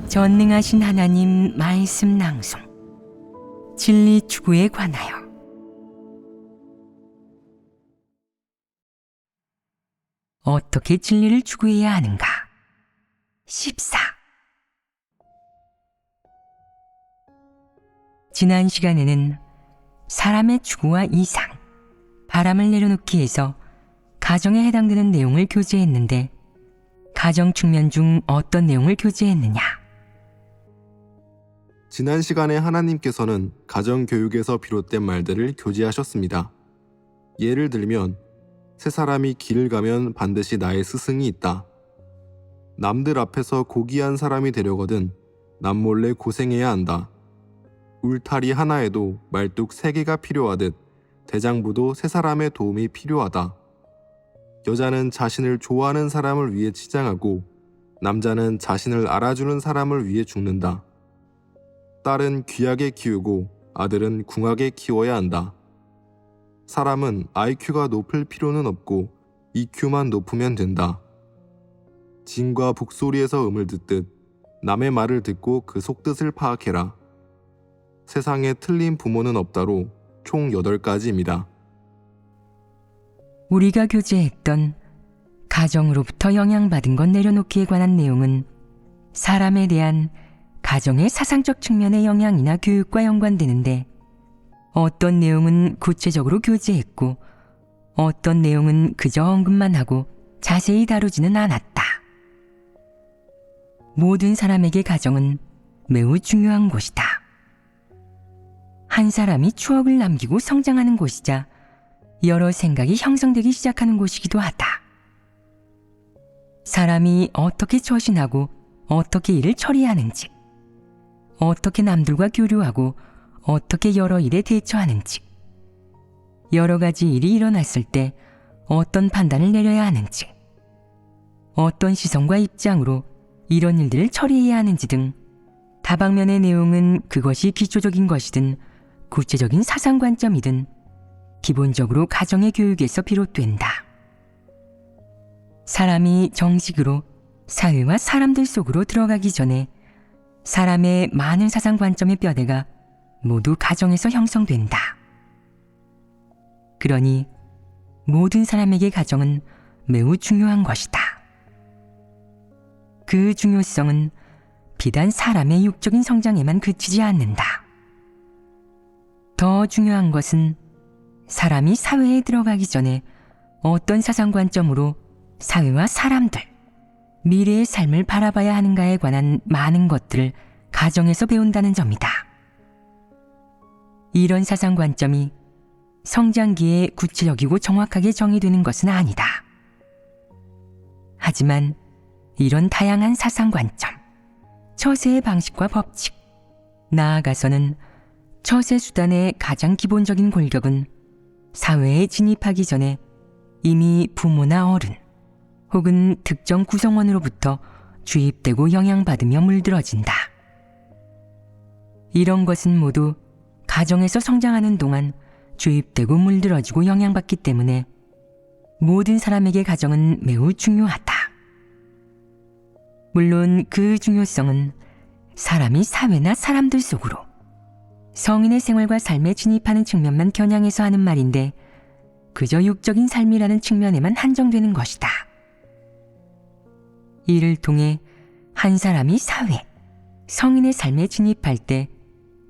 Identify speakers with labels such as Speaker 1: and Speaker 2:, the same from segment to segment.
Speaker 1: 전능하신 하나님 말씀 낭송 진리 추구에 관하여 어떻게 진리를 추구해야 하는가? 14. 지난 시간에는 사람의 추구와 이상, 바람을 내려놓기에서 가정에 해당되는 내용을 교제했는데 가정 측면 중 어떤 내용을 교제했느냐?
Speaker 2: 지난 시간에 하나님께서는 가정교육에서 비롯된 말들을 교제하셨습니다. 예를 들면 세 사람이 길을 가면 반드시 나의 스승이 있다. 남들 앞에서 고귀한 사람이 되려거든 남몰래 고생해야 한다. 울타리 하나에도 말뚝 3개가 필요하듯 대장부도 세 사람의 도움이 필요하다. 여자는 자신을 좋아하는 사람을 위해 치장하고 남자는 자신을 알아주는 사람을 위해 죽는다. 딸은 귀하게 키우고 아들은 궁하게 키워야 한다. 사람은 IQ가 높을 필요는 없고 EQ만 높으면 된다. 진과 북소리에서 음을 듣듯 남의 말을 듣고 그 속뜻을 파악해라. 세상에 틀린 부모는 없다로 총 8가지입니다.
Speaker 1: 우리가 교제했던 가정으로부터 영향받은 것 내려놓기에 관한 내용은 사람에 대한 가정의 사상적 측면의 영향이나 교육과 연관되는데 어떤 내용은 구체적으로 교제했고 어떤 내용은 그저 언급만 하고 자세히 다루지는 않았다. 모든 사람에게 가정은 매우 중요한 곳이다. 한 사람이 추억을 남기고 성장하는 곳이자 여러 생각이 형성되기 시작하는 곳이기도 하다. 사람이 어떻게 처신하고 어떻게 일을 처리하는지, 어떻게 남들과 교류하고 어떻게 여러 일에 대처하는지, 여러 가지 일이 일어났을 때 어떤 판단을 내려야 하는지, 어떤 시선과 입장으로 이런 일들을 처리해야 하는지 등 다방면의 내용은 그것이 기초적인 것이든 구체적인 사상관점이든 기본적으로 가정의 교육에서 비롯된다. 사람이 정식으로 사회와 사람들 속으로 들어가기 전에 사람의 많은 사상관점의 뼈대가 모두 가정에서 형성된다. 그러니 모든 사람에게 가정은 매우 중요한 것이다. 그 중요성은 비단 사람의 육적인 성장에만 그치지 않는다. 더 중요한 것은 사람이 사회에 들어가기 전에 어떤 사상관점으로 사회와 사람들, 미래의 삶을 바라봐야 하는가에 관한 많은 것들을 가정에서 배운다는 점이다. 이런 사상관점이 성장기에 구체적이고 정확하게 정의되는 것은 아니다. 하지만 이런 다양한 사상관점, 처세의 방식과 법칙, 나아가서는 처세 수단의 가장 기본적인 골격은 사회에 진입하기 전에 이미 부모나 어른 혹은 특정 구성원으로부터 주입되고 영향받으며 물들어진다. 이런 것은 모두 가정에서 성장하는 동안 주입되고 물들어지고 영향받기 때문에 모든 사람에게 가정은 매우 중요하다. 물론 그 중요성은 사람이 사회나 사람들 속으로 성인의 생활과 삶에 진입하는 측면만 겨냥해서 하는 말인데 그저 육적인 삶이라는 측면에만 한정되는 것이다. 이를 통해 한 사람이 사회, 성인의 삶에 진입할 때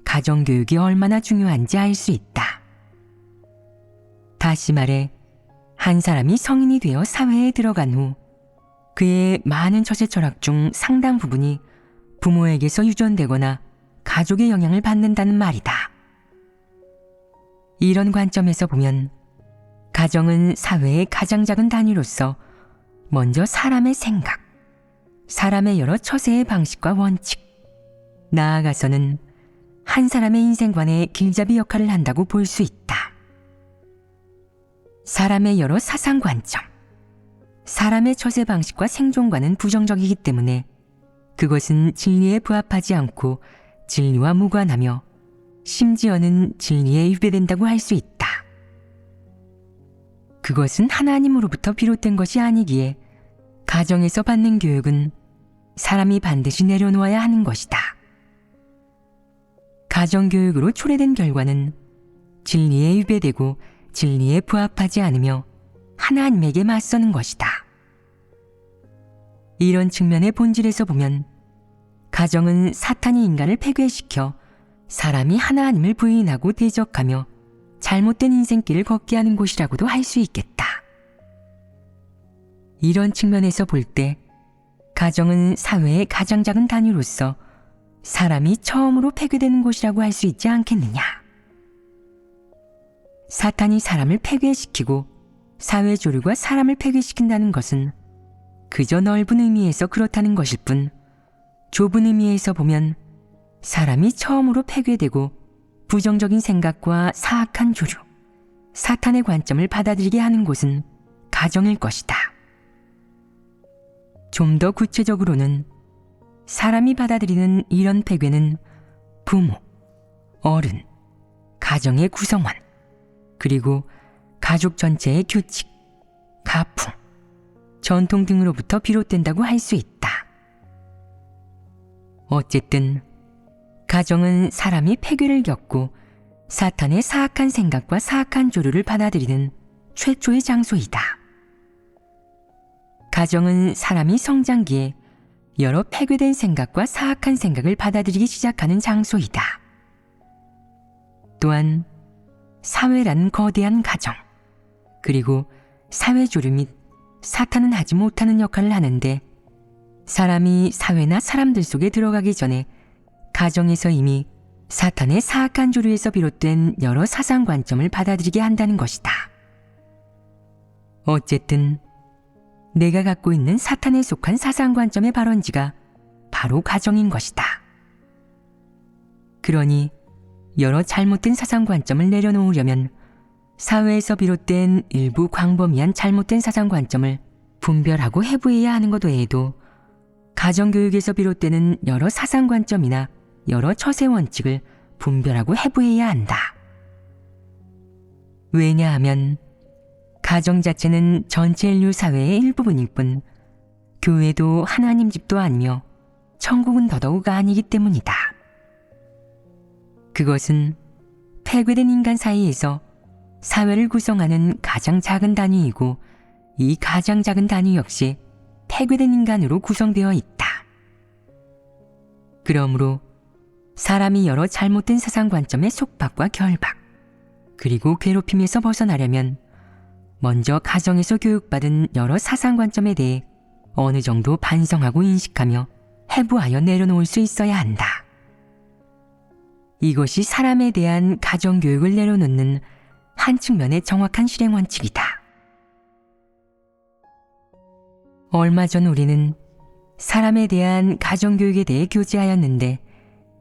Speaker 1: 가정교육이 얼마나 중요한지 알 수 있다. 다시 말해 한 사람이 성인이 되어 사회에 들어간 후 그의 많은 처세 철학 중 상당 부분이 부모에게서 유전되거나 가족의 영향을 받는다는 말이다. 이런 관점에서 보면 가정은 사회의 가장 작은 단위로서 먼저 사람의 생각, 사람의 여러 처세의 방식과 원칙, 나아가서는 한 사람의 인생관의 길잡이 역할을 한다고 볼 수 있다. 사람의 여러 사상관점, 사람의 처세 방식과 생존과는 부정적이기 때문에 그것은 진리에 부합하지 않고 진리와 무관하며 심지어는 진리에 위배된다고 할 수 있다. 그것은 하나님으로부터 비롯된 것이 아니기에 가정에서 받는 교육은 사람이 반드시 내려놓아야 하는 것이다. 가정교육으로 초래된 결과는 진리에 위배되고 진리에 부합하지 않으며 하나님에게 맞서는 것이다. 이런 측면의 본질에서 보면 가정은 사탄이 인간을 폐괴시켜 사람이 하나님을 부인하고 대적하며 잘못된 인생길을 걷게 하는 곳이라고도 할 수 있겠다. 이런 측면에서 볼 때 가정은 사회의 가장 작은 단위로서 사람이 처음으로 폐괴되는 곳이라고 할 수 있지 않겠느냐. 사탄이 사람을 폐괴시키고 사회 조류가 사람을 폐괴시킨다는 것은 그저 넓은 의미에서 그렇다는 것일 뿐, 좁은 의미에서 보면 사람이 처음으로 폐괴되고 부정적인 생각과 사악한 조류, 사탄의 관점을 받아들이게 하는 곳은 가정일 것이다. 좀 더 구체적으로는 사람이 받아들이는 이런 폐괴는 부모, 어른, 가정의 구성원, 그리고 가족 전체의 규칙, 가풍, 전통 등으로부터 비롯된다고 할 수 있다. 어쨌든 가정은 사람이 폐괴를 겪고 사탄의 사악한 생각과 사악한 조류를 받아들이는 최초의 장소이다. 가정은 사람이 성장기에 여러 폐괴된 생각과 사악한 생각을 받아들이기 시작하는 장소이다. 또한 사회라는 거대한 가정, 그리고 사회 조류 및 사탄은 하지 못하는 역할을 하는데, 사람이 사회나 사람들 속에 들어가기 전에 가정에서 이미 사탄의 사악한 조류에서 비롯된 여러 사상 관점을 받아들이게 한다는 것이다. 어쨌든 내가 갖고 있는 사탄에 속한 사상 관점의 발원지가 바로 가정인 것이다. 그러니 여러 잘못된 사상 관점을 내려놓으려면 사회에서 비롯된 일부 광범위한 잘못된 사상 관점을 분별하고 해부해야 하는 것 외에도 가정교육에서 비롯되는 여러 사상 관점이나 여러 처세 원칙을 분별하고 해부해야 한다. 왜냐하면 가정 자체는 전체 인류 사회의 일부분일 뿐 교회도 하나님 집도 아니며 천국은 더더욱 아니기 때문이다. 그것은 폐괴된 인간 사이에서 사회를 구성하는 가장 작은 단위이고, 이 가장 작은 단위 역시 폐괴된 인간으로 구성되어 있다. 그러므로 사람이 여러 잘못된 사상 관점의 속박과 결박, 그리고 괴롭힘에서 벗어나려면 먼저 가정에서 교육받은 여러 사상 관점에 대해 어느 정도 반성하고 인식하며 해부하여 내려놓을 수 있어야 한다. 이것이 사람에 대한 가정교육을 내려놓는 한 측면의 정확한 실행 원칙이다. 얼마 전 우리는 사람에 대한 가정교육에 대해 교제하였는데,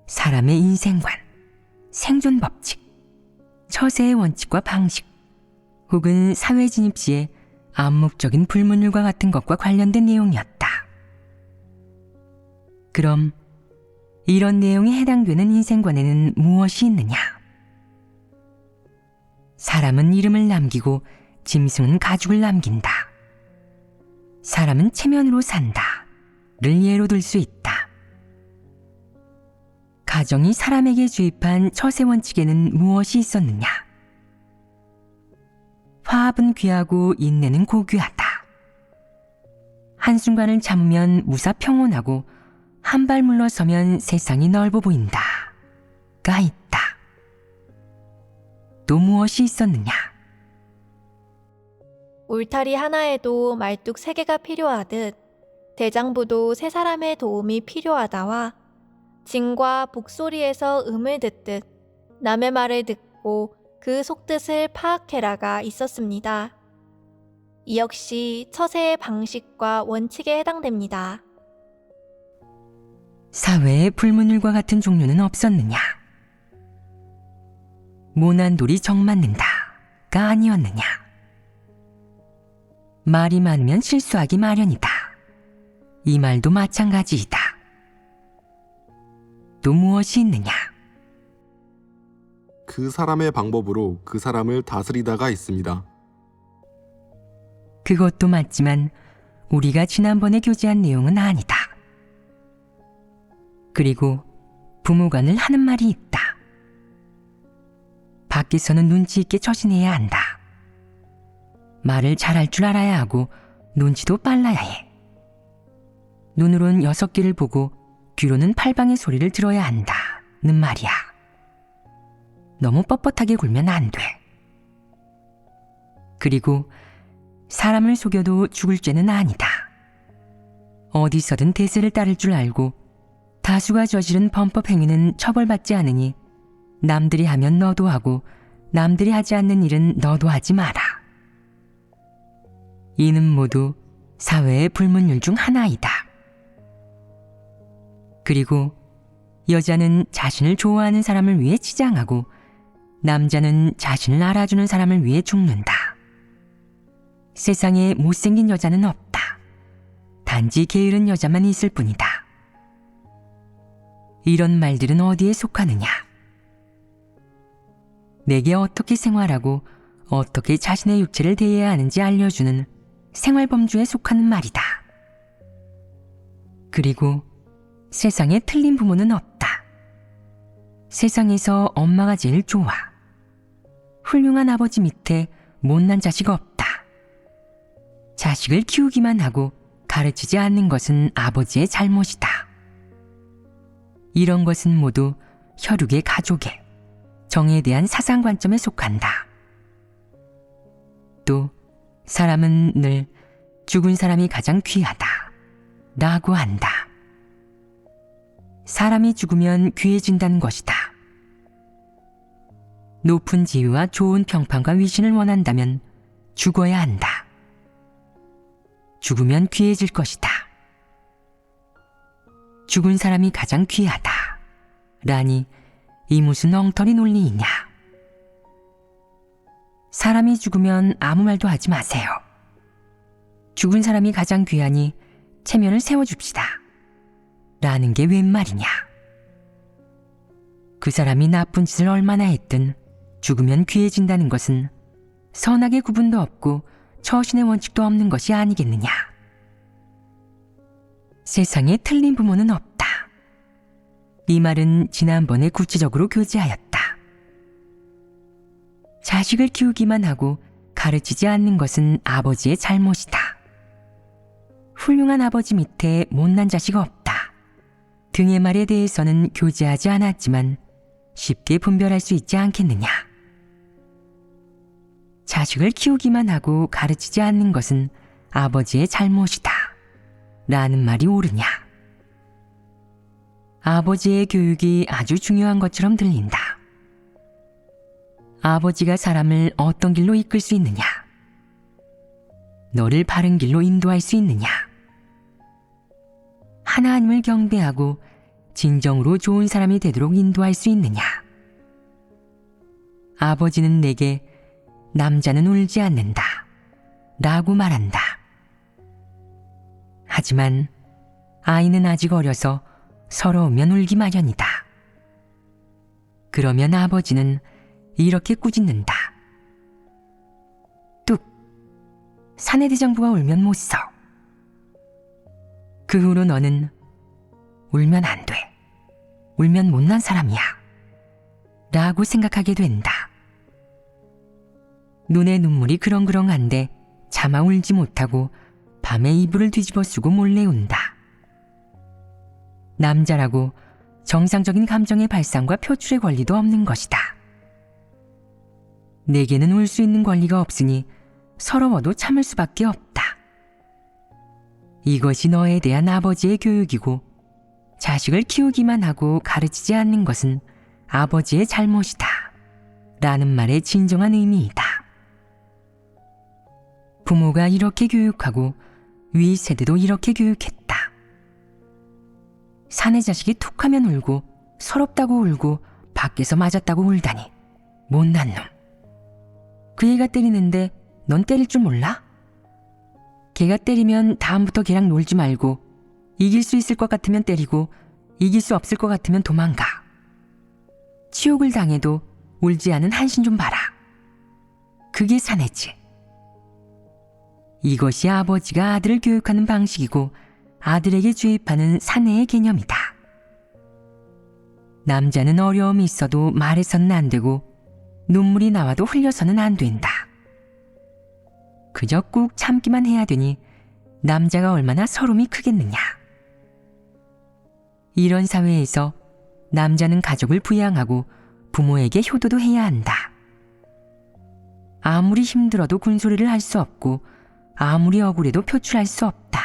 Speaker 1: 사람의 인생관, 생존 법칙, 처세의 원칙과 방식, 혹은 사회 진입 시의 암묵적인 불문율과 같은 것과 관련된 내용이었다. 그럼 이런 내용에 해당되는 인생관에는 무엇이 있느냐? 사람은 이름을 남기고 짐승은 가죽을 남긴다. 사람은 체면으로 산다를 예로 들 수 있다. 가정이 사람에게 주입한 처세 원칙에는 무엇이 있었느냐? 화합은 귀하고 인내는 고귀하다. 한순간을 참으면 무사 평온하고 한 발 물러서면 세상이 넓어 보인다. 가 있다. 또 무엇이 있었느냐?
Speaker 3: 울타리 하나에도 말뚝 3개가 필요하듯 대장부도 세 사람의 도움이 필요하다와 진과 북소리에서 음을 듣듯 남의 말을 듣고 그 속뜻을 파악해라가 있었습니다. 이 역시 처세의 방식과 원칙에 해당됩니다.
Speaker 1: 사회에 불문율과 같은 종류는 없었느냐? 모난 돌이 정 맞는다가 아니었느냐? 말이 많으면 실수하기 마련이다. 이 말도 마찬가지이다. 또 무엇이 있느냐?
Speaker 2: 그 사람의 방법으로 그 사람을 다스리다가 있습니다.
Speaker 1: 그것도 맞지만 우리가 지난번에 교제한 내용은 아니다. 그리고 부모가 늘 하는 말이 있다. 밖에서는 눈치 있게 처신해야 한다. 말을 잘할 줄 알아야 하고 눈치도 빨라야 해. 눈으론 6개를 보고 귀로는 8방의 소리를 들어야 한다는 말이야. 너무 뻣뻣하게 굴면 안 돼. 그리고 사람을 속여도 죽을 죄는 아니다. 어디서든 대세를 따를 줄 알고 다수가 저지른 범법 행위는 처벌받지 않으니 남들이 하면 너도 하고 남들이 하지 않는 일은 너도 하지 마라. 이는 모두 사회의 불문율 중 하나이다. 그리고 여자는 자신을 좋아하는 사람을 위해 치장하고 남자는 자신을 알아주는 사람을 위해 죽는다. 세상에 못생긴 여자는 없다. 단지 게으른 여자만 있을 뿐이다. 이런 말들은 어디에 속하느냐? 내게 어떻게 생활하고 어떻게 자신의 육체를 대해야 하는지 알려주는 생활범주에 속하는 말이다. 그리고 세상에 틀린 부모는 없다. 세상에서 엄마가 제일 좋아. 훌륭한 아버지 밑에 못난 자식 없다. 자식을 키우기만 하고 가르치지 않는 것은 아버지의 잘못이다. 이런 것은 모두 혈육의 가족의 정에 대한 사상관점에 속한다. 또 사람은 늘 죽은 사람이 가장 귀하다 라고 한다. 사람이 죽으면 귀해진다는 것이다. 높은 지위와 좋은 평판과 위신을 원한다면 죽어야 한다. 죽으면 귀해질 것이다. 죽은 사람이 가장 귀하다 라니 이 무슨 엉터리 논리이냐. 사람이 죽으면 아무 말도 하지 마세요. 죽은 사람이 가장 귀하니 체면을 세워줍시다 라는 게 웬 말이냐. 그 사람이 나쁜 짓을 얼마나 했든 죽으면 귀해진다는 것은 선악의 구분도 없고 처신의 원칙도 없는 것이 아니겠느냐. 세상에 틀린 부모는 없다. 이 말은 지난번에 구체적으로 교제하였다. 자식을 키우기만 하고 가르치지 않는 것은 아버지의 잘못이다. 훌륭한 아버지 밑에 못난 자식 없다 등의 말에 대해서는 교제하지 않았지만 쉽게 분별할 수 있지 않겠느냐. 자식을 키우기만 하고 가르치지 않는 것은 아버지의 잘못이다 라는 말이 옳으냐. 아버지의 교육이 아주 중요한 것처럼 들린다. 아버지가 사람을 어떤 길로 이끌 수 있느냐? 너를 바른 길로 인도할 수 있느냐? 하나님을 경배하고 진정으로 좋은 사람이 되도록 인도할 수 있느냐? 아버지는 내게 남자는 울지 않는다 라고 말한다. 하지만 아이는 아직 어려서 서러우면 울기 마련이다. 그러면 아버지는 이렇게 꾸짖는다. 뚝! 사내대장부가 울면 못 써. 그 후로 너는 울면 안 돼. 울면 못난 사람이야 라고 생각하게 된다. 눈에 눈물이 그렁그렁한데 차마 울지 못하고 밤에 이불을 뒤집어 쓰고 몰래 운다. 남자라고 정상적인 감정의 발산과 표출의 권리도 없는 것이다. 내게는 울 수 있는 권리가 없으니 서러워도 참을 수밖에 없다. 이것이 너에 대한 아버지의 교육이고 자식을 키우기만 하고 가르치지 않는 것은 아버지의 잘못이다 라는 말의 진정한 의미이다. 부모가 이렇게 교육하고 위 세대도 이렇게 교육했다. 사내 자식이 툭하면 울고 서럽다고 울고 밖에서 맞았다고 울다니 못난 놈. 그 애가 때리는데 넌 때릴 줄 몰라? 걔가 때리면 다음부터 걔랑 놀지 말고 이길 수 있을 것 같으면 때리고 이길 수 없을 것 같으면 도망가. 치욕을 당해도 울지 않은 한신 좀 봐라. 그게 사내지. 이것이 아버지가 아들을 교육하는 방식이고 아들에게 주입하는 사내의 개념이다. 남자는 어려움이 있어도 말해서는 안 되고 눈물이 나와도 흘려서는 안 된다. 그저 꾹 참기만 해야 되니 남자가 얼마나 서름이 크겠느냐. 이런 사회에서 남자는 가족을 부양하고 부모에게 효도도 해야 한다. 아무리 힘들어도 군소리를 할 수 없고 아무리 억울해도 표출할 수 없다.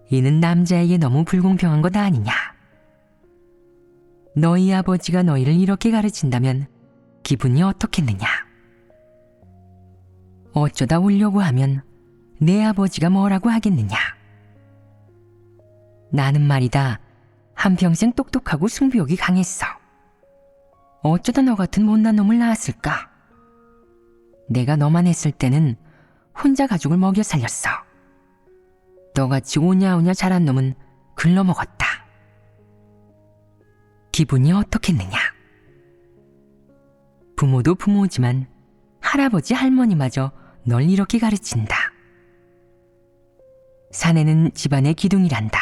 Speaker 1: 이는 남자에게 너무 불공평한 것 아니냐. 너희 아버지가 너희를 이렇게 가르친다면 기분이 어떻겠느냐. 어쩌다 울려고 하면 내 아버지가 뭐라고 하겠느냐. 나는 말이다, 한평생 똑똑하고 승부욕이 강했어. 어쩌다 너 같은 못난 놈을 낳았을까? 내가 너만 했을 때는 혼자 가족을 먹여 살렸어. 너같이 오냐오냐 자란 놈은 글러먹었다. 기분이 어떻겠느냐. 부모도 부모지만 할아버지 할머니마저 널 이렇게 가르친다. 사내는 집안의 기둥이란다.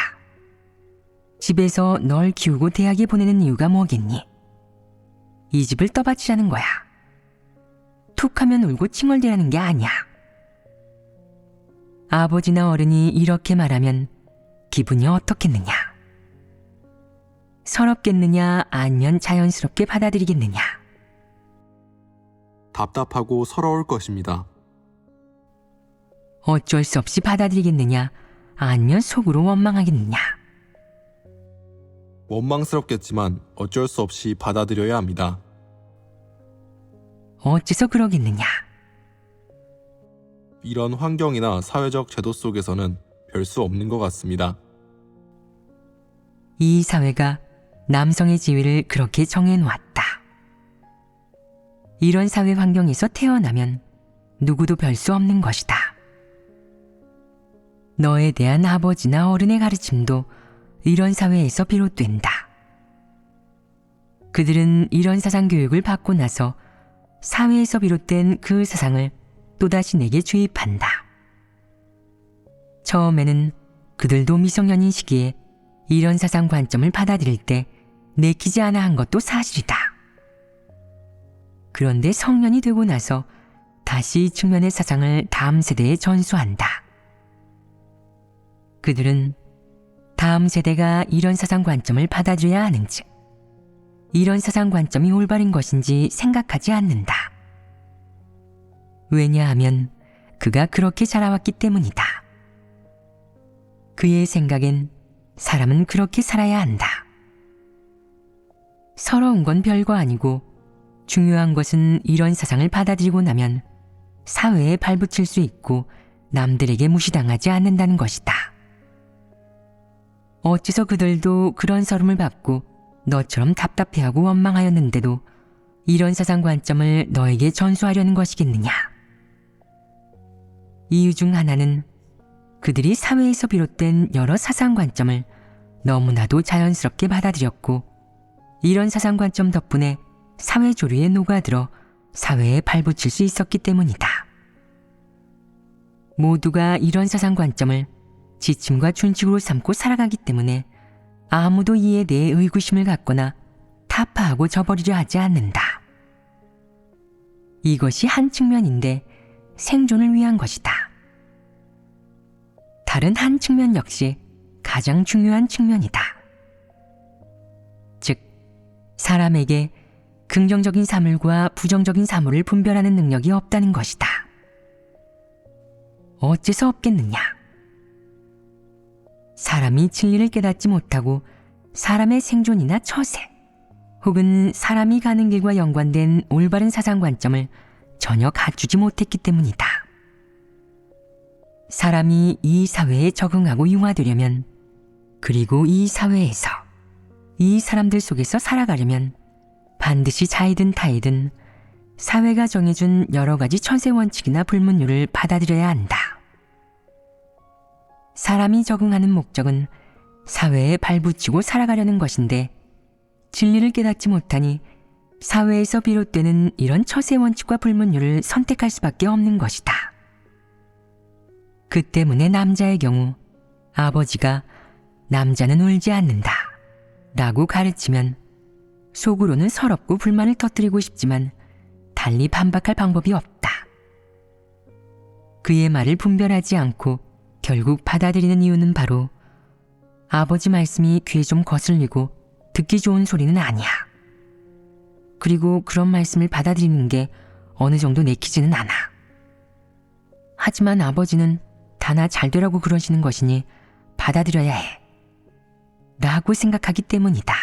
Speaker 1: 집에서 널 키우고 대학에 보내는 이유가 뭐겠니? 이 집을 떠받치라는 거야. 툭하면 울고 칭얼대라는 게 아니야. 아버지나 어른이 이렇게 말하면 기분이 어떻겠느냐. 서럽겠느냐 아니면 자연스럽게 받아들이겠느냐.
Speaker 2: 답답하고 서러울 것입니다.
Speaker 1: 어쩔 수 없이 받아들이겠느냐 아니면 속으로 원망하겠느냐.
Speaker 2: 원망스럽겠지만 어쩔 수 없이 받아들여야 합니다.
Speaker 1: 어째서 그러겠느냐.
Speaker 2: 이런 환경이나 사회적 제도 속에서는 별 수 없는 것 같습니다.
Speaker 1: 이 사회가 남성의 지위를 그렇게 정해놓았다. 이런 사회 환경에서 태어나면 누구도 별 수 없는 것이다. 너에 대한 아버지나 어른의 가르침도 이런 사회에서 비롯된다. 그들은 이런 사상 교육을 받고 나서 사회에서 비롯된 그 사상을 또다시 내게 주입한다. 처음에는 그들도 미성년인 시기에 이런 사상 관점을 받아들일 때 내키지 않아 한 것도 사실이다. 그런데 성년이 되고 나서 다시 이 측면의 사상을 다음 세대에 전수한다. 그들은 다음 세대가 이런 사상 관점을 받아들여야 하는지, 이런 사상 관점이 올바른 것인지 생각하지 않는다. 왜냐하면 그가 그렇게 자라왔기 때문이다. 그의 생각엔 사람은 그렇게 살아야 한다. 서러운 건 별거 아니고 중요한 것은 이런 사상을 받아들이고 나면 사회에 발붙일 수 있고 남들에게 무시당하지 않는다는 것이다. 어째서 그들도 그런 서름을 받고 너처럼 답답해하고 원망하였는데도 이런 사상 관점을 너에게 전수하려는 것이겠느냐. 이유 중 하나는 그들이 사회에서 비롯된 여러 사상 관점을 너무나도 자연스럽게 받아들였고 이런 사상 관점 덕분에 사회 조류에 녹아들어 사회에 발붙일 수 있었기 때문이다. 모두가 이런 사상 관점을 지침과 준칙으로 삼고 살아가기 때문에 아무도 이에 대해 의구심을 갖거나 타파하고 저버리려 하지 않는다. 이것이 한 측면인데 생존을 위한 것이다. 다른 한 측면 역시 가장 중요한 측면이다. 즉, 사람에게 긍정적인 사물과 부정적인 사물을 분별하는 능력이 없다는 것이다. 어째서 없겠느냐? 사람이 진리를 깨닫지 못하고 사람의 생존이나 처세, 혹은 사람이 가는 길과 연관된 올바른 사상 관점을 전혀 갖추지 못했기 때문이다. 사람이 이 사회에 적응하고 융화되려면, 그리고 이 사회에서 이 사람들 속에서 살아가려면 반드시 자이든 타이든 사회가 정해준 여러 가지 처세 원칙이나 불문율을 받아들여야 한다. 사람이 적응하는 목적은 사회에 발붙이고 살아가려는 것인데 진리를 깨닫지 못하니 사회에서 비롯되는 이런 처세 원칙과 불문율을 선택할 수밖에 없는 것이다. 그 때문에 남자의 경우 아버지가 남자는 울지 않는다, 라고 가르치면 속으로는 서럽고 불만을 터뜨리고 싶지만 달리 반박할 방법이 없다. 그의 말을 분별하지 않고 결국 받아들이는 이유는 바로 아버지 말씀이 귀에 좀 거슬리고 듣기 좋은 소리는 아니야. 그리고 그런 말씀을 받아들이는 게 어느 정도 내키지는 않아. 하지만 아버지는 다나 잘 되라고 그러시는 것이니 받아들여야 해. 라고 생각하기 때문이다.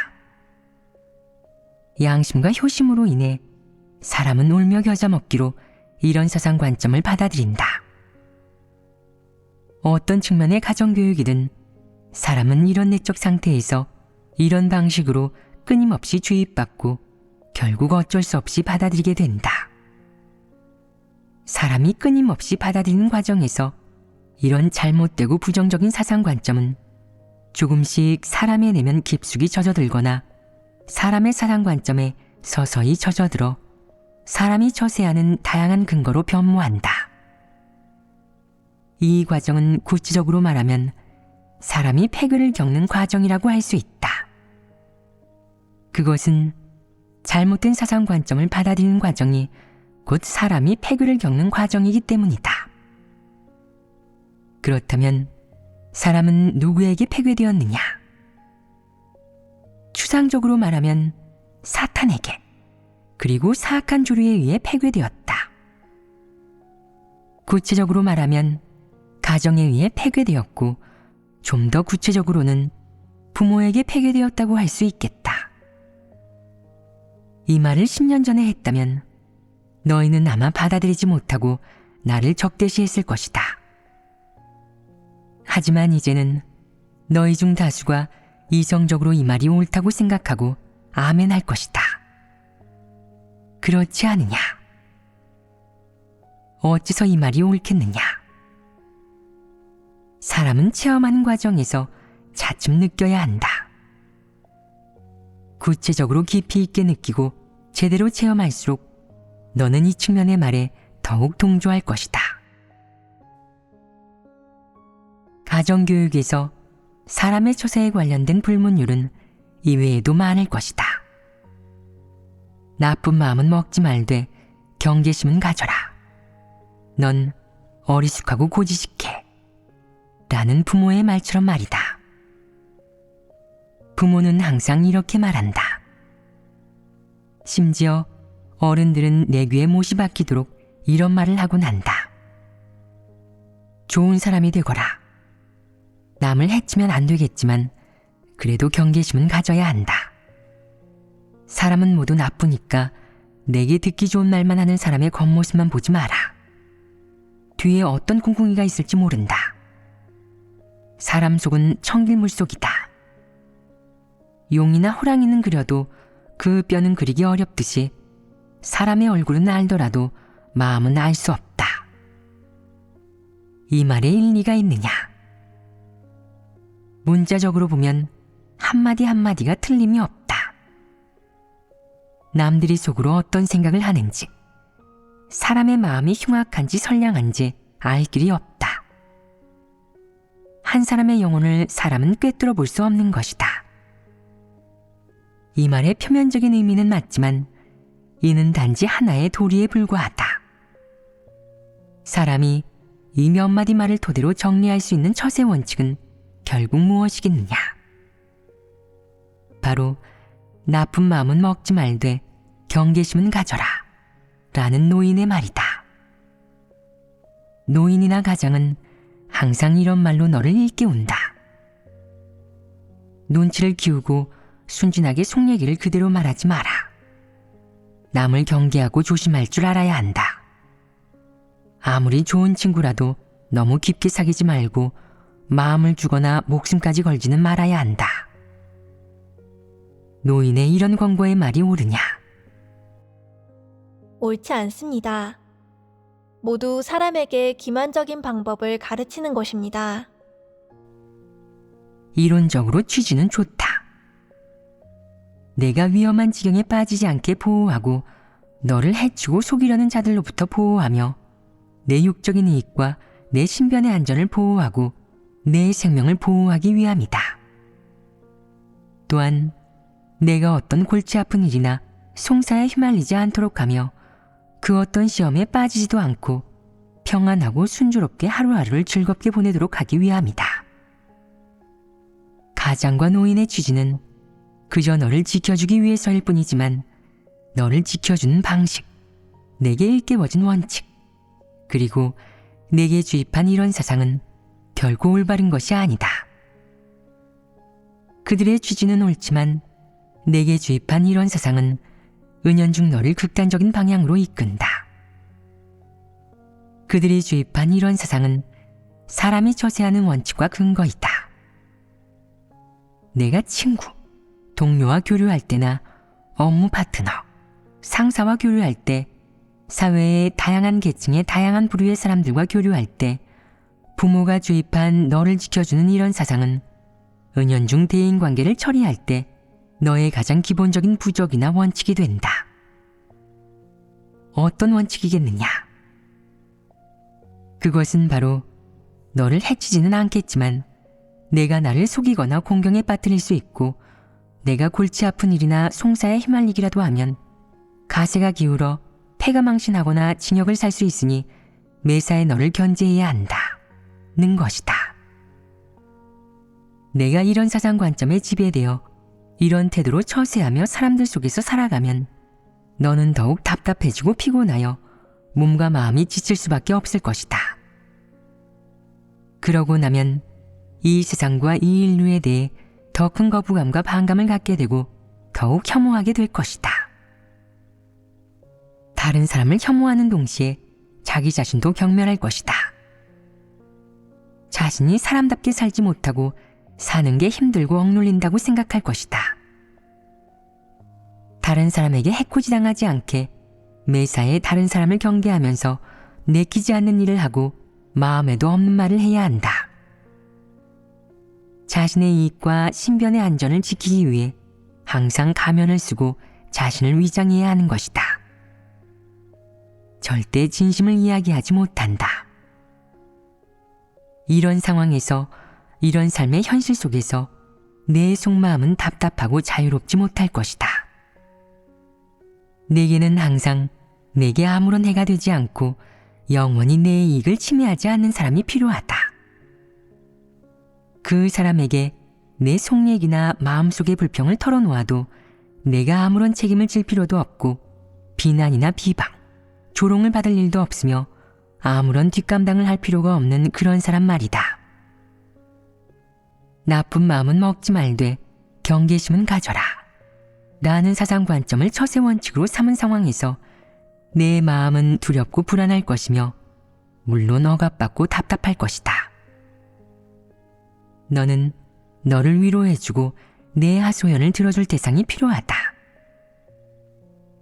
Speaker 1: 양심과 효심으로 인해 사람은 울며 겨자 먹기로 이런 사상 관점을 받아들인다. 어떤 측면의 가정교육이든 사람은 이런 내적 상태에서 이런 방식으로 끊임없이 주입받고 결국 어쩔 수 없이 받아들이게 된다. 사람이 끊임없이 받아들이는 과정에서 이런 잘못되고 부정적인 사상 관점은 조금씩 사람의 내면 깊숙이 젖어들거나 사람의 사상 관점에 서서히 젖어들어 사람이 처세하는 다양한 근거로 변모한다. 이 과정은 구체적으로 말하면 사람이 폐교를 겪는 과정이라고 할 수 있다. 그것은 잘못된 사상 관점을 받아들이는 과정이 곧 사람이 폐교를 겪는 과정이기 때문이다. 그렇다면 사람은 누구에게 폐교되었느냐? 추상적으로 말하면 사탄에게, 그리고 사악한 조류에 의해 폐교되었다. 구체적으로 말하면 가정에 의해 폐교되었고, 좀 더 구체적으로는 부모에게 폐교되었다고 할 수 있겠다. 이 말을 10년 전에 했다면 너희는 아마 받아들이지 못하고 나를 적대시했을 것이다. 하지만 이제는 너희 중 다수가 이성적으로 이 말이 옳다고 생각하고 아멘 할 것이다. 그렇지 않으냐? 어째서 이 말이 옳겠느냐? 사람은 체험하는 과정에서 차츰 느껴야 한다. 구체적으로 깊이 있게 느끼고 제대로 체험할수록 너는 이 측면의 말에 더욱 동조할 것이다. 가정교육에서 사람의 처세에 관련된 불문율은 이외에도 많을 것이다. 나쁜 마음은 먹지 말되 경계심은 가져라. 넌 어리숙하고 고지식해. 라는 부모의 말처럼 말이다. 부모는 항상 이렇게 말한다. 심지어 어른들은 내 귀에 못이 박히도록 이런 말을 하곤 한다. 좋은 사람이 되거라. 남을 해치면 안 되겠지만 그래도 경계심은 가져야 한다. 사람은 모두 나쁘니까 내게 듣기 좋은 말만 하는 사람의 겉모습만 보지 마라. 뒤에 어떤 꿍꿍이가 있을지 모른다. 사람 속은 청길물 속이다. 용이나 호랑이는 그려도 그 뼈는 그리기 어렵듯이 사람의 얼굴은 알더라도 마음은 알 수 없다. 이 말에 일리가 있느냐? 문자적으로 보면 한마디 한마디가 틀림이 없다. 남들이 속으로 어떤 생각을 하는지, 사람의 마음이 흉악한지 선량한지 알 길이 없다. 한 사람의 영혼을 사람은 꿰뚫어 볼 수 없는 것이다. 이 말의 표면적인 의미는 맞지만 이는 단지 하나의 도리에 불과하다. 사람이 이 몇 마디 말을 토대로 정리할 수 있는 처세 원칙은 결국 무엇이겠느냐? 바로 나쁜 마음은 먹지 말되 경계심은 가져라 라는 노인의 말이다. 노인이나 가장은 항상 이런 말로 너를 일깨운다. 눈치를 키우고 순진하게 속 얘기를 그대로 말하지 마라. 남을 경계하고 조심할 줄 알아야 한다. 아무리 좋은 친구라도 너무 깊게 사귀지 말고 마음을 주거나 목숨까지 걸지는 말아야 한다. 노인의 이런 권고의 말이 옳으냐?
Speaker 3: 옳지 않습니다. 모두 사람에게 기만적인 방법을 가르치는 것입니다.
Speaker 1: 이론적으로 취지는 좋다. 내가 위험한 지경에 빠지지 않게 보호하고 너를 해치고 속이려는 자들로부터 보호하며 내 육적인 이익과 내 신변의 안전을 보호하고 내 생명을 보호하기 위함이다. 또한 내가 어떤 골치 아픈 일이나 송사에 휘말리지 않도록 하며 그 어떤 시험에 빠지지도 않고 평안하고 순조롭게 하루하루를 즐겁게 보내도록 하기 위함이다. 가장과 노인의 취지는 그저 너를 지켜주기 위해서일 뿐이지만 너를 지켜주는 방식, 내게 일깨워진 원칙, 그리고 내게 주입한 이런 사상은 결코 올바른 것이 아니다. 그들의 취지는 옳지만 내게 주입한 이런 사상은 은연중 너를 극단적인 방향으로 이끈다. 그들이 주입한 이런 사상은 사람이 처세하는 원칙과 근거이다. 내가 친구, 동료와 교류할 때나 업무 파트너, 상사와 교류할 때, 사회의 다양한 계층의 다양한 부류의 사람들과 교류할 때 부모가 주입한 너를 지켜주는 이런 사상은 은연중 대인관계를 처리할 때 너의 가장 기본적인 부적이나 원칙이 된다. 어떤 원칙이겠느냐? 그것은 바로 너를 해치지는 않겠지만 내가 나를 속이거나 공경에 빠뜨릴 수 있고 내가 골치 아픈 일이나 송사에 휘말리기라도 하면 가세가 기울어 패가 망신하거나 징역을 살 수 있으니 매사에 너를 견제해야 한다는 것이다. 내가 이런 사상 관점에 지배되어 이런 태도로 처세하며 사람들 속에서 살아가면 너는 더욱 답답해지고 피곤하여 몸과 마음이 지칠 수밖에 없을 것이다. 그러고 나면 이 세상과 이 인류에 대해 더 큰 거부감과 반감을 갖게 되고 더욱 혐오하게 될 것이다. 다른 사람을 혐오하는 동시에 자기 자신도 경멸할 것이다. 자신이 사람답게 살지 못하고 사는 게 힘들고 억눌린다고 생각할 것이다. 다른 사람에게 해코지당하지 않게 매사에 다른 사람을 경계하면서 내키지 않는 일을 하고 마음에도 없는 말을 해야 한다. 자신의 이익과 신변의 안전을 지키기 위해 항상 가면을 쓰고 자신을 위장해야 하는 것이다. 절대 진심을 이야기하지 못한다. 이런 상황에서, 이런 삶의 현실 속에서 내 속마음은 답답하고 자유롭지 못할 것이다. 내게는 항상 내게 아무런 해가 되지 않고 영원히 내 이익을 침해하지 않는 사람이 필요하다. 그 사람에게 내 속얘기나 마음속의 불평을 털어놓아도 내가 아무런 책임을 질 필요도 없고 비난이나 비방, 조롱을 받을 일도 없으며 아무런 뒷감당을 할 필요가 없는 그런 사람 말이다. 나쁜 마음은 먹지 말되 경계심은 가져라. 라는 사상 관점을 처세 원칙으로 삼은 상황에서 내 마음은 두렵고 불안할 것이며 물론 억압받고 답답할 것이다. 너는 너를 위로해주고 내 하소연을 들어줄 대상이 필요하다.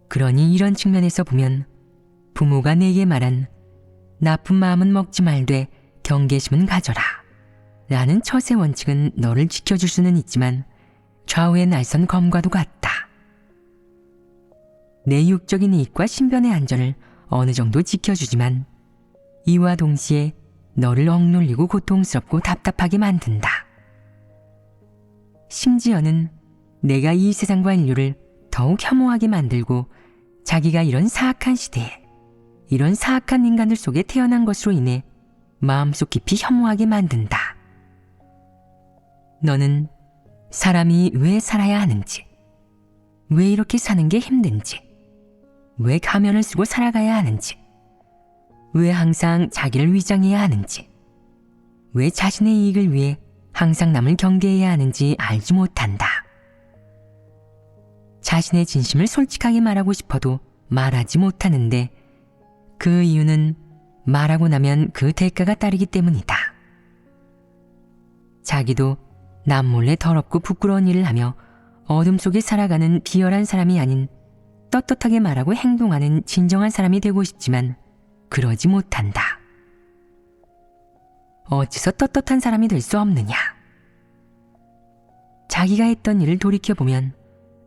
Speaker 1: 그러니 이런 측면에서 보면 부모가 내게 말한 나쁜 마음은 먹지 말되 경계심은 가져라 라는 처세 원칙은 너를 지켜줄 수는 있지만 좌우의 날선 검과도 같다. 내 육적인 이익과 신변의 안전을 어느 정도 지켜주지만 이와 동시에 너를 억눌리고 고통스럽고 답답하게 만든다. 심지어는 내가 이 세상과 인류를 더욱 혐오하게 만들고 자기가 이런 사악한 시대에 이런 사악한 인간들 속에 태어난 것으로 인해 마음속 깊이 혐오하게 만든다. 너는 사람이 왜 살아야 하는지, 왜 이렇게 사는 게 힘든지, 왜 가면을 쓰고 살아가야 하는지, 왜 항상 자기를 위장해야 하는지, 왜 자신의 이익을 위해 항상 남을 경계해야 하는지 알지 못한다. 자신의 진심을 솔직하게 말하고 싶어도 말하지 못하는데 그 이유는 말하고 나면 그 대가가 따르기 때문이다. 자기도 남몰래 더럽고 부끄러운 일을 하며 어둠 속에 살아가는 비열한 사람이 아닌 떳떳하게 말하고 행동하는 진정한 사람이 되고 싶지만 그러지 못한다. 어째서 떳떳한 사람이 될 수 없느냐? 자기가 했던 일을 돌이켜보면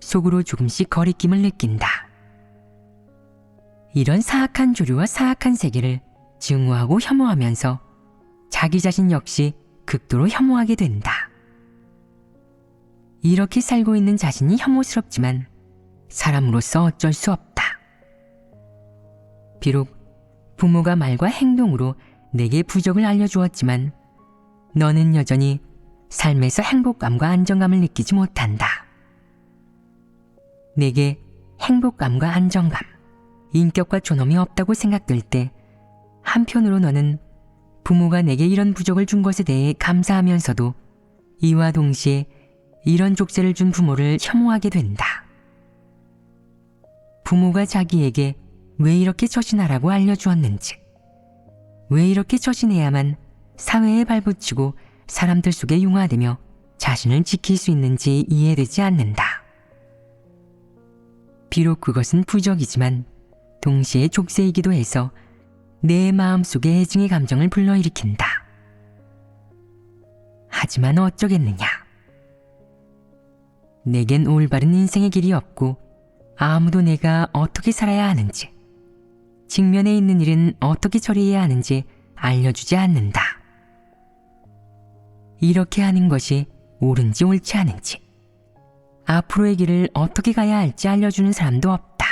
Speaker 1: 속으로 조금씩 거리낌을 느낀다. 이런 사악한 조류와 사악한 세계를 증오하고 혐오하면서 자기 자신 역시 극도로 혐오하게 된다. 이렇게 살고 있는 자신이 혐오스럽지만 사람으로서 어쩔 수 없다. 비록 부모가 말과 행동으로 내게 부적을 알려주었지만 너는 여전히 삶에서 행복감과 안정감을 느끼지 못한다. 내게 행복감과 안정감, 인격과 존엄이 없다고 생각될 때 한편으로 너는 부모가 내게 이런 부적을 준 것에 대해 감사하면서도 이와 동시에 이런 족쇄를 준 부모를 혐오하게 된다. 부모가 자기에게 왜 이렇게 처신하라고 알려주었는지, 왜 이렇게 처신해야만 사회에 발붙이고 사람들 속에 융화되며 자신을 지킬 수 있는지 이해되지 않는다. 비록 그것은 부적이지만 동시에 족쇄이기도 해서 내 마음속에 애증의 감정을 불러일으킨다. 하지만 어쩌겠느냐. 내겐 올바른 인생의 길이 없고 아무도 내가 어떻게 살아야 하는지, 직면에 있는 일은 어떻게 처리해야 하는지 알려주지 않는다. 이렇게 하는 것이 옳은지 옳지 않은지, 앞으로의 길을 어떻게 가야 할지 알려주는 사람도 없다.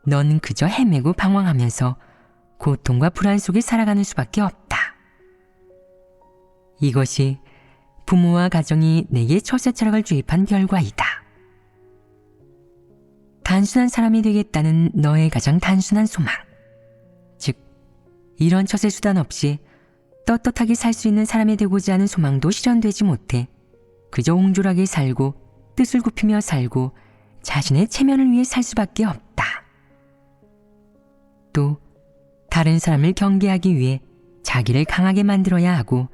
Speaker 1: 넌 그저 헤매고 방황하면서 고통과 불안 속에 살아가는 수밖에 없다. 이것이 부모와 가정이 내게 처세 철학을 주입한 결과이다. 단순한 사람이 되겠다는 너의 가장 단순한 소망, 즉 이런 처세 수단 없이 떳떳하게 살 수 있는 사람이 되고자 하는 소망도 실현되지 못해 그저 옹졸하게 살고 뜻을 굽히며 살고 자신의 체면을 위해 살 수밖에 없다. 또 다른 사람을 경계하기 위해 자기를 강하게 만들어야 하고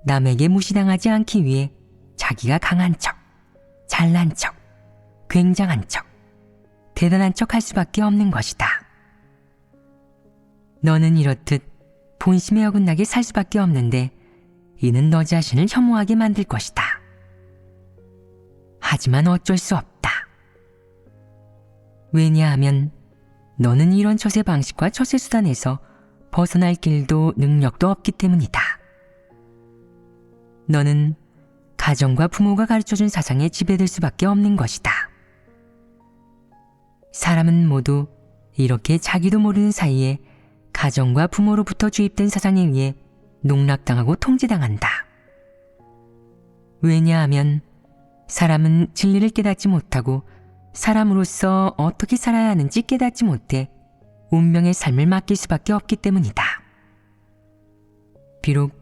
Speaker 1: 남에게 무시당하지 않기 위해 자기가 강한 척, 잘난 척, 굉장한 척, 대단한 척 할 수밖에 없는 것이다. 너는 이렇듯 본심에 어긋나게 살 수밖에 없는데 이는 너 자신을 혐오하게 만들 것이다. 하지만 어쩔 수 없다. 왜냐하면 너는 이런 처세 방식과 처세 수단에서 벗어날 길도 능력도 없기 때문이다. 너는 가정과 부모가 가르쳐준 사상에 지배될 수밖에 없는 것이다. 사람은 모두 이렇게 자기도 모르는 사이에 가정과 부모로부터 주입된 사상에 의해 농락당하고 통제당한다. 왜냐하면 사람은 진리를 깨닫지 못하고 사람으로서 어떻게 살아야 하는지 깨닫지 못해 운명의 삶을 맡길 수밖에 없기 때문이다. 비록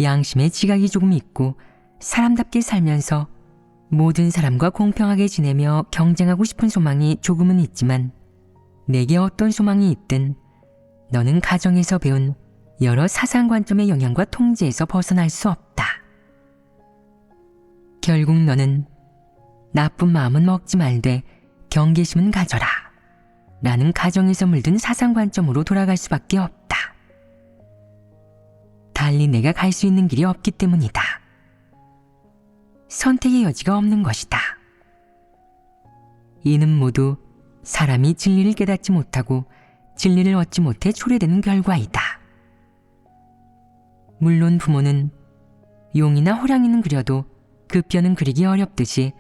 Speaker 1: 양심의 지각이 조금 있고 사람답게 살면서 모든 사람과 공평하게 지내며 경쟁하고 싶은 소망이 조금은 있지만 내게 어떤 소망이 있든 너는 가정에서 배운 여러 사상관점의 영향과 통제에서 벗어날 수 없다. 결국 너는 나쁜 마음은 먹지 말되 경계심은 가져라 라는 가정에서 물든 사상관점으로 돌아갈 수밖에 없다. 달리 내가 갈 수 있는 길이 없기 때문이다. 선택의 여지가 없는 것이다. 이는 모두 사람이 진리를 깨닫지 못하고 진리를 얻지 못해 초래되는 결과이다. 물론 부모는 용이나 호랑이는 그려도 그 뼈는 그리기 어렵듯이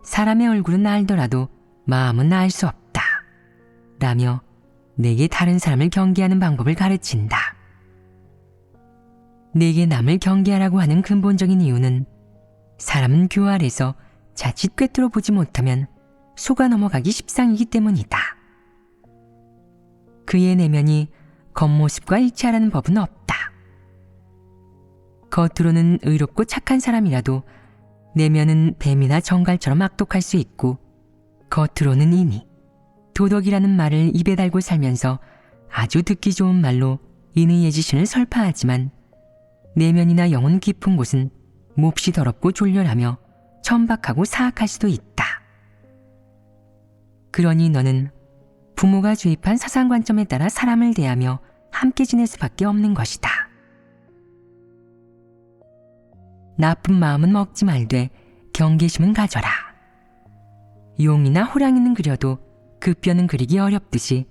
Speaker 1: 사람의 얼굴은 알더라도 마음은 알 수 없다 라며 내게 다른 사람을 경계하는 방법을 가르친다. 내게 남을 경계하라고 하는 근본적인 이유는 사람은 교활해서 자칫 꿰뚫어 보지 못하면 속아 넘어가기 십상이기 때문이다. 그의 내면이 겉모습과 일치하라는 법은 없다. 겉으로는 의롭고 착한 사람이라도 내면은 뱀이나 정갈처럼 악독할 수 있고 겉으로는 이미 도덕이라는 말을 입에 달고 살면서 아주 듣기 좋은 말로 인의의 지신을 설파하지만 내면이나 영혼 깊은 곳은 몹시 더럽고 졸렬하며 천박하고 사악할 수도 있다. 그러니 너는 부모가 주입한 사상관점에 따라 사람을 대하며 함께 지낼 수밖에 없는 것이다. 나쁜 마음은 먹지 말되 경계심은 가져라. 용이나 호랑이는 그려도 그 뼈는 그리기 어렵듯이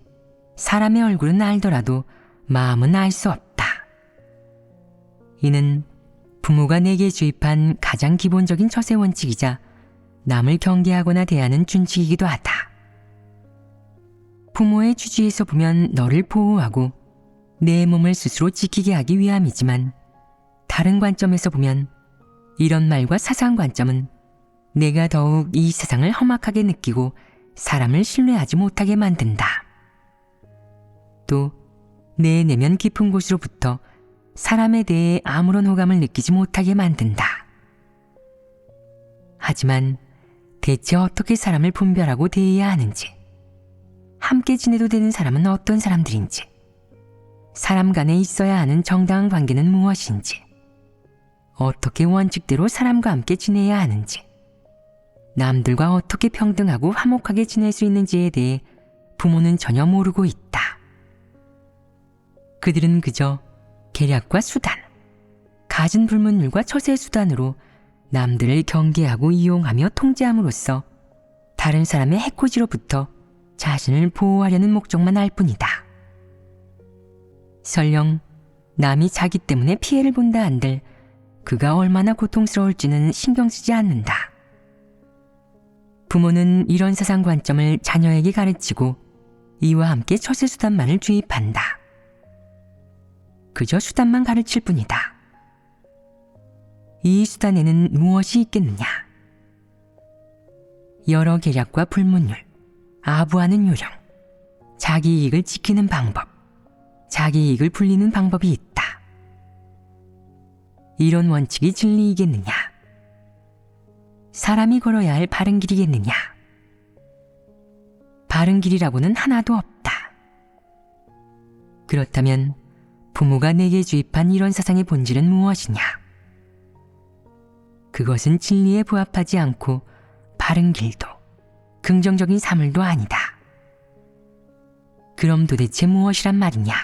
Speaker 1: 사람의 얼굴은 알더라도 마음은 알 수 없다. 이는 부모가 내게 주입한 가장 기본적인 처세 원칙이자 남을 경계하거나 대하는 준칙이기도 하다. 부모의 취지에서 보면 너를 보호하고 내 몸을 스스로 지키게 하기 위함이지만 다른 관점에서 보면 이런 말과 사상 관점은 내가 더욱 이 세상을 험악하게 느끼고 사람을 신뢰하지 못하게 만든다. 또 내 내면 깊은 곳으로부터 사람에 대해 아무런 호감을 느끼지 못하게 만든다. 하지만 대체 어떻게 사람을 분별하고 대해야 하는지, 함께 지내도 되는 사람은 어떤 사람들인지, 사람 간에 있어야 하는 정당한 관계는 무엇인지, 어떻게 원칙대로 사람과 함께 지내야 하는지, 남들과 어떻게 평등하고 화목하게 지낼 수 있는지에 대해 부모는 전혀 모르고 있다. 그들은 그저 계략과 수단, 갖은 불문율과 처세 수단으로 남들을 경계하고 이용하며 통제함으로써 다른 사람의 해코지로부터 자신을 보호하려는 목적만 알 뿐이다. 설령 남이 자기 때문에 피해를 본다 한들 그가 얼마나 고통스러울지는 신경 쓰지 않는다. 부모는 이런 사상 관점을 자녀에게 가르치고 이와 함께 처세 수단만을 주입한다. 그저 수단만 가르칠 뿐이다. 이 수단에는 무엇이 있겠느냐? 여러 계략과 불문율, 아부하는 요령, 자기 이익을 지키는 방법, 자기 이익을 불리는 방법이 있다. 이런 원칙이 진리이겠느냐? 사람이 걸어야 할 바른 길이겠느냐? 바른 길이라고는 하나도 없다. 그렇다면 부모가 내게 주입한 이런 사상의 본질은 무엇이냐? 그것은 진리에 부합하지 않고 바른 길도 긍정적인 사물도 아니다. 그럼 도대체 무엇이란 말이냐?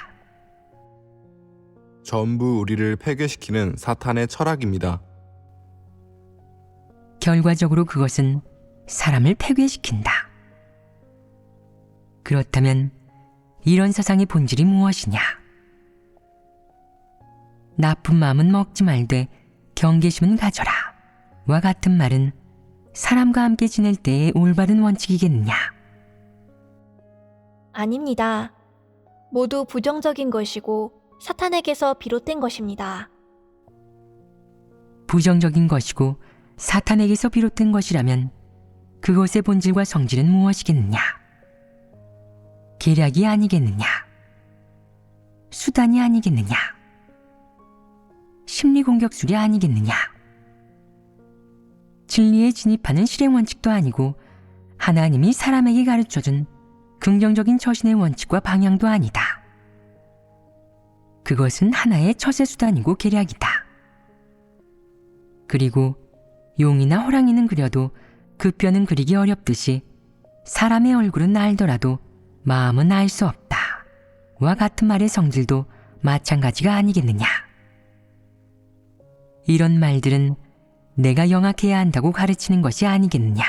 Speaker 2: 전부 우리를 폐괴시키는 사탄의 철학입니다.
Speaker 1: 결과적으로 그것은 사람을 폐괴시킨다. 그렇다면 이런 사상의 본질이 무엇이냐? 나쁜 마음은 먹지 말되 경계심은 가져라 와 같은 말은 사람과 함께 지낼 때의 올바른 원칙이겠느냐?
Speaker 3: 아닙니다. 모두 부정적인 것이고 사탄에게서 비롯된 것입니다.
Speaker 1: 부정적인 것이고 사탄에게서 비롯된 것이라면 그것의 본질과 성질은 무엇이겠느냐? 계략이 아니겠느냐? 수단이 아니겠느냐? 심리공격술이 아니겠느냐? 진리에 진입하는 실행 원칙도 아니고 하나님이 사람에게 가르쳐준 긍정적인 처신의 원칙과 방향도 아니다. 그것은 하나의 처세 수단이고 계략이다. 그리고 용이나 호랑이는 그려도 그 뼈는 그리기 어렵듯이 사람의 얼굴은 알더라도 마음은 알 수 없다 와 같은 말의 성질도 마찬가지가 아니겠느냐? 이런 말들은 내가 영악해야 한다고 가르치는 것이 아니겠느냐?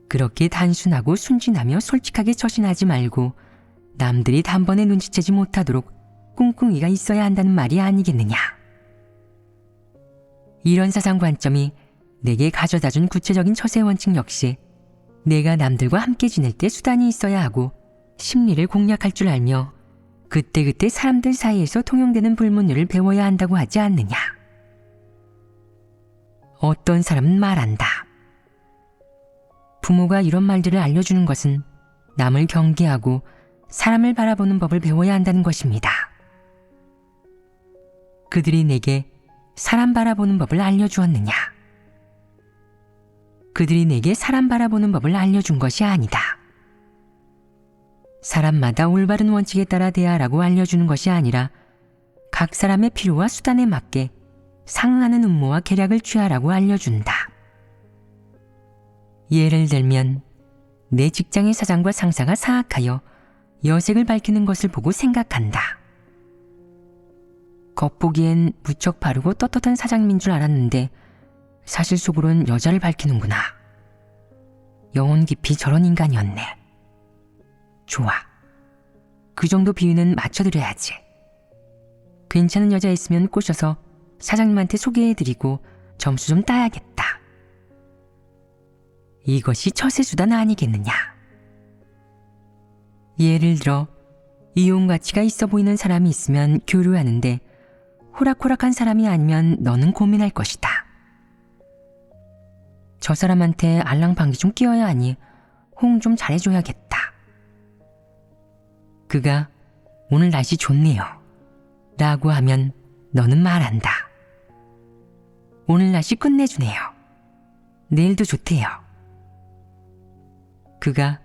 Speaker 1: 그렇게 단순하고 순진하며 솔직하게 처신하지 말고 남들이 단번에 눈치채지 못하도록 꿍꿍이가 있어야 한다는 말이 아니겠느냐? 이런 사상 관점이 내게 가져다준 구체적인 처세 원칙 역시 내가 남들과 함께 지낼 때 수단이 있어야 하고 심리를 공략할 줄 알며 그때그때 사람들 사이에서 통용되는 불문율을 배워야 한다고 하지 않느냐? 어떤 사람은 말한다. 부모가 이런 말들을 알려주는 것은 남을 경계하고 사람을 바라보는 법을 배워야 한다는 것입니다. 그들이 내게 사람 바라보는 법을 알려주었느냐? 그들이 내게 사람 바라보는 법을 알려준 것이 아니다. 사람마다 올바른 원칙에 따라 대하라고 알려주는 것이 아니라 각 사람의 필요와 수단에 맞게 상응하는 음모와 계략을 취하라고 알려준다. 예를 들면 내 직장의 사장과 상사가 사악하여 여색을 밝히는 것을 보고 생각한다. 겉보기엔 무척 바르고 떳떳한 사장님인 줄 알았는데 사실 속으론 여자를 밝히는구나. 영혼 깊이 저런 인간이었네. 좋아. 그 정도 비유는 맞춰드려야지. 괜찮은 여자 있으면 꼬셔서 사장님한테 소개해드리고 점수 좀 따야겠다. 이것이 처세수단 아니겠느냐. 예를 들어 이용 가치가 있어 보이는 사람이 있으면 교류하는데 호락호락한 사람이 아니면 너는 고민할 것이다. 저 사람한테 알랑방귀 좀 끼워야 하니 호응 좀 잘해줘야겠다. 그가 오늘 날씨 좋네요 라고 하면 너는 말한다. 오늘 날씨 끝내주네요. 내일도 좋대요. 그가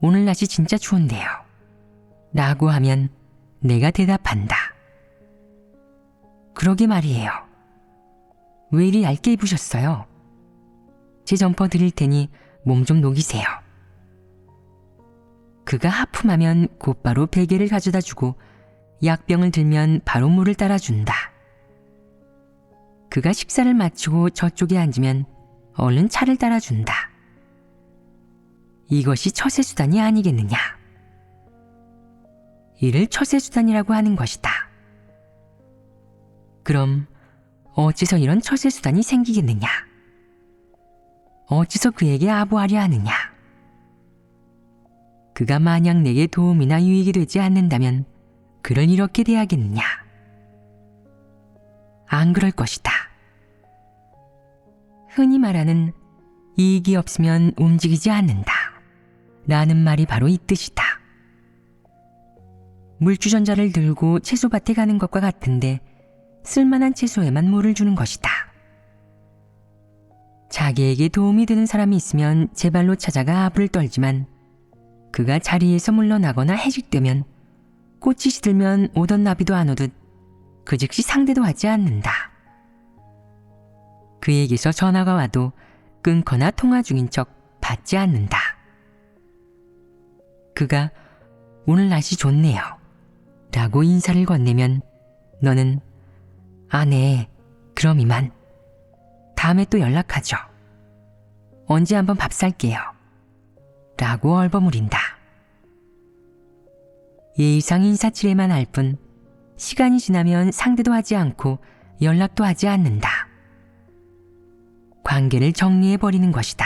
Speaker 1: 오늘 날씨 진짜 추운데요 라고 하면 내가 대답한다. 그러게 말이에요. 왜 이리 얇게 입으셨어요? 제 점퍼 드릴 테니 몸 좀 녹이세요. 그가 하품하면 곧바로 베개를 가져다 주고 약병을 들면 바로 물을 따라준다. 그가 식사를 마치고 저쪽에 앉으면 얼른 차를 따라준다. 이것이 처세수단이 아니겠느냐. 이를 처세수단이라고 하는 것이다. 그럼 어째서 이런 처세수단이 생기겠느냐? 어째서 그에게 아부하려 하느냐? 그가 만약 내게 도움이나 유익이 되지 않는다면 그를 이렇게 대하겠느냐? 안 그럴 것이다. 흔히 말하는 이익이 없으면 움직이지 않는다 라는 말이 바로 이 뜻이다. 물주전자를 들고 채소밭에 가는 것과 같은데 쓸만한 채소에만 물을 주는 것이다. 자기에게 도움이 되는 사람이 있으면 제 발로 찾아가 아부를 떨지만 그가 자리에서 물러나거나 해직되면 꽃이 시들면 오던 나비도 안 오듯 그 즉시 상대도 하지 않는다. 그에게서 전화가 와도 끊거나 통화 중인 척 받지 않는다. 그가 오늘 날씨 좋네요 라고 인사를 건네면 너는 아, 네, 그럼 이만. 다음에 또 연락하죠. 언제 한번 밥 살게요 라고 얼버무린다. 예의상 인사치레만 할 뿐 시간이 지나면 상대도 하지 않고 연락도 하지 않는다. 관계를 정리해버리는 것이다.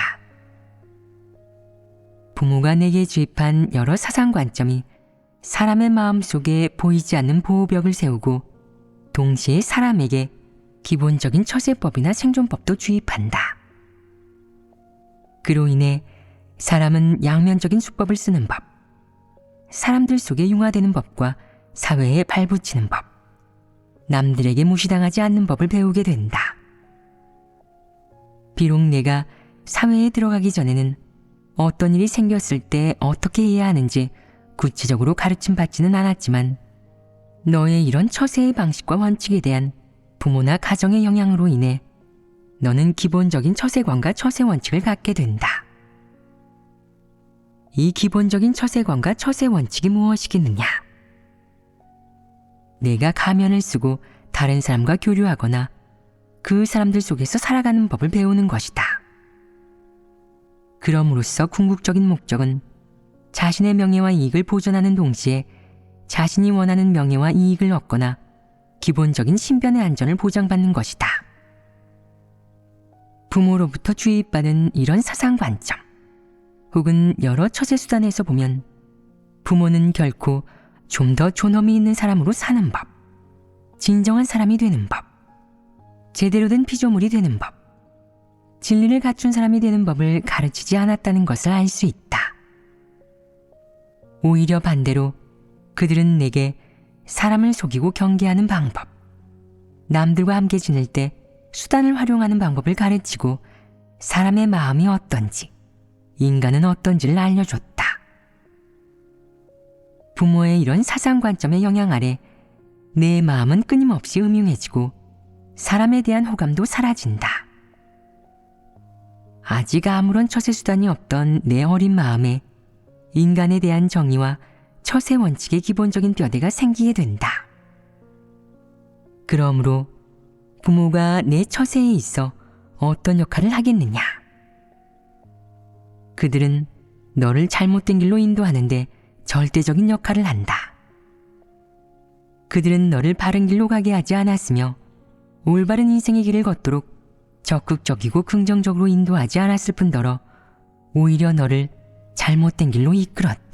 Speaker 1: 부모가 내게 주입한 여러 사상관점이 사람의 마음속에 보이지 않는 보호벽을 세우고 동시에 사람에게 기본적인 처세법이나 생존법도 주입한다. 그로 인해 사람은 양면적인 수법을 쓰는 법, 사람들 속에 융화되는 법과 사회에 발붙이는 법, 남들에게 무시당하지 않는 법을 배우게 된다. 비록 내가 사회에 들어가기 전에는 어떤 일이 생겼을 때 어떻게 해야 하는지 구체적으로 가르침받지는 않았지만 너의 이런 처세의 방식과 원칙에 대한 부모나 가정의 영향으로 인해 너는 기본적인 처세관과 처세원칙을 갖게 된다. 이 기본적인 처세관과 처세원칙이 무엇이겠느냐? 내가 가면을 쓰고 다른 사람과 교류하거나 그 사람들 속에서 살아가는 법을 배우는 것이다. 그럼으로써 궁극적인 목적은 자신의 명예와 이익을 보존하는 동시에 자신이 원하는 명예와 이익을 얻거나 기본적인 신변의 안전을 보장받는 것이다. 부모로부터 주입받은 이런 사상관점 혹은 여러 처세수단에서 보면 부모는 결코 좀 더 존엄이 있는 사람으로 사는 법, 진정한 사람이 되는 법, 제대로 된 피조물이 되는 법, 진리를 갖춘 사람이 되는 법을 가르치지 않았다는 것을 알 수 있다. 오히려 반대로 그들은 내게 사람을 속이고 경계하는 방법, 남들과 함께 지낼 때 수단을 활용하는 방법을 가르치고 사람의 마음이 어떤지, 인간은 어떤지를 알려줬다. 부모의 이런 사상관점의 영향 아래 내 마음은 끊임없이 음흉해지고 사람에 대한 호감도 사라진다. 아직 아무런 처세수단이 없던 내 어린 마음에 인간에 대한 정의와 처세 원칙의 기본적인 뼈대가 생기게 된다. 그러므로 부모가 내 처세에 있어 어떤 역할을 하겠느냐? 그들은 너를 잘못된 길로 인도하는데 절대적인 역할을 한다. 그들은 너를 바른 길로 가게 하지 않았으며 올바른 인생의 길을 걷도록 적극적이고 긍정적으로 인도하지 않았을 뿐더러 오히려 너를 잘못된 길로 이끌었다.